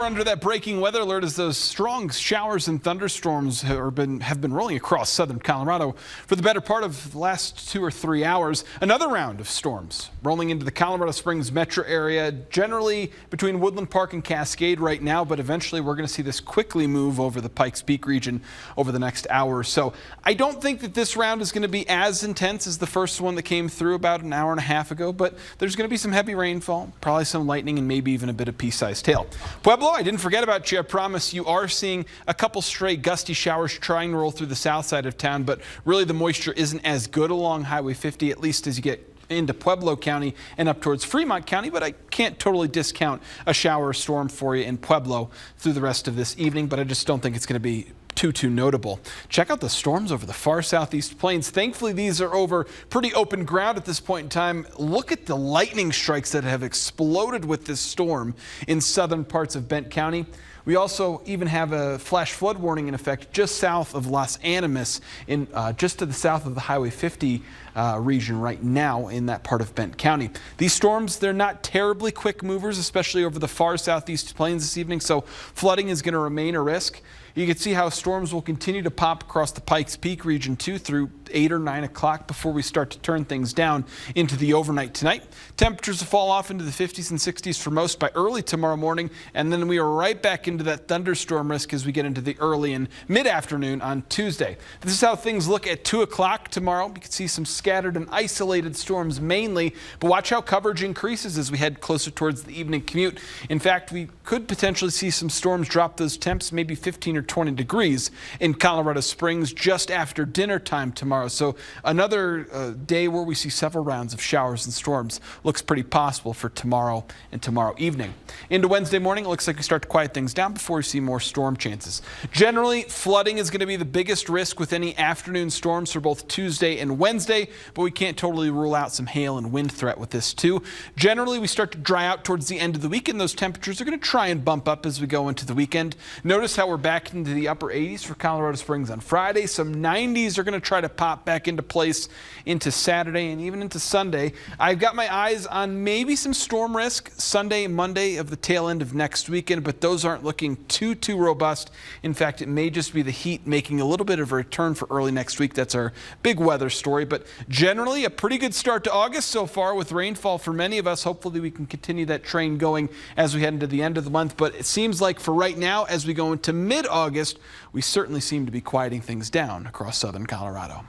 Under that breaking weather alert as those strong showers and thunderstorms have been rolling across southern Colorado for the better part of the last 2 or 3 hours. Another round of storms rolling into the Colorado Springs metro area, generally between Woodland Park and Cascade right now, but eventually we're going to see this quickly move over the Pikes Peak region over the next hour or so. I don't think that this round is going to be as intense as the first one that came through about an hour and a half ago, but there's going to be some heavy rainfall, probably some lightning, and maybe even a bit of pea-sized hail. Pueblo, I didn't forget about you. I promise. You are seeing a couple stray gusty showers trying to roll through the south side of town, but really the moisture isn't as good along Highway 50, at least as you get into Pueblo County and up towards Fremont County, but I can't totally discount a shower or storm for you in Pueblo through the rest of this evening, but I just don't think it's going to be too notable. Check out the storms over the far southeast plains. Thankfully, these are over pretty open ground at this point in time. Look at the lightning strikes that have exploded with this storm in southern parts of Bent County. We also even have a flash flood warning in effect just south of Los Animas, in just to the south of the Highway 50 region right now in that part of Bent County. These storms, they're not terribly quick movers, especially over the far southeast plains this evening, so flooding is going to remain a risk. You can see how storms will continue to pop across the Pikes Peak region too through 8 or 9 o'clock before we start to turn things down into the overnight tonight. Temperatures will fall off into the 50s and 60s for most by early tomorrow morning, and then we are right back into that thunderstorm risk as we get into the early and mid-afternoon on Tuesday. This is how things look at 2 o'clock tomorrow. You can see some scattered and isolated storms mainly, but watch how coverage increases as we head closer towards the evening commute. In fact, we could potentially see some storms drop those temps, maybe 15 or 20 degrees in Colorado Springs just after dinner time tomorrow. So another day where we see several rounds of showers and storms looks pretty possible for tomorrow and tomorrow evening. Into Wednesday morning, it looks like we start to quiet things down before we see more storm chances. Generally, flooding is going to be the biggest risk with any afternoon storms for both Tuesday and Wednesday, but we can't totally rule out some hail and wind threat with this too. Generally, we start to dry out towards the end of the week, and those temperatures are going to try and bump up as we go into the weekend. Notice how we're back into the upper 80s for Colorado Springs on Friday. Some 90s are going to try to pop back into place into Saturday and even into Sunday. I've got my eyes on maybe some storm risk Sunday and Monday of the tail end of next weekend, but those aren't looking too robust. In fact, it may just be the heat making a little bit of a return for early next week. That's our big weather story, but generally a pretty good start to August so far with rainfall for many of us. Hopefully we can continue that train going as we head into the end of the month, but it seems like for right now, as we go into mid-August, we certainly seem to be quieting things down across southern Colorado.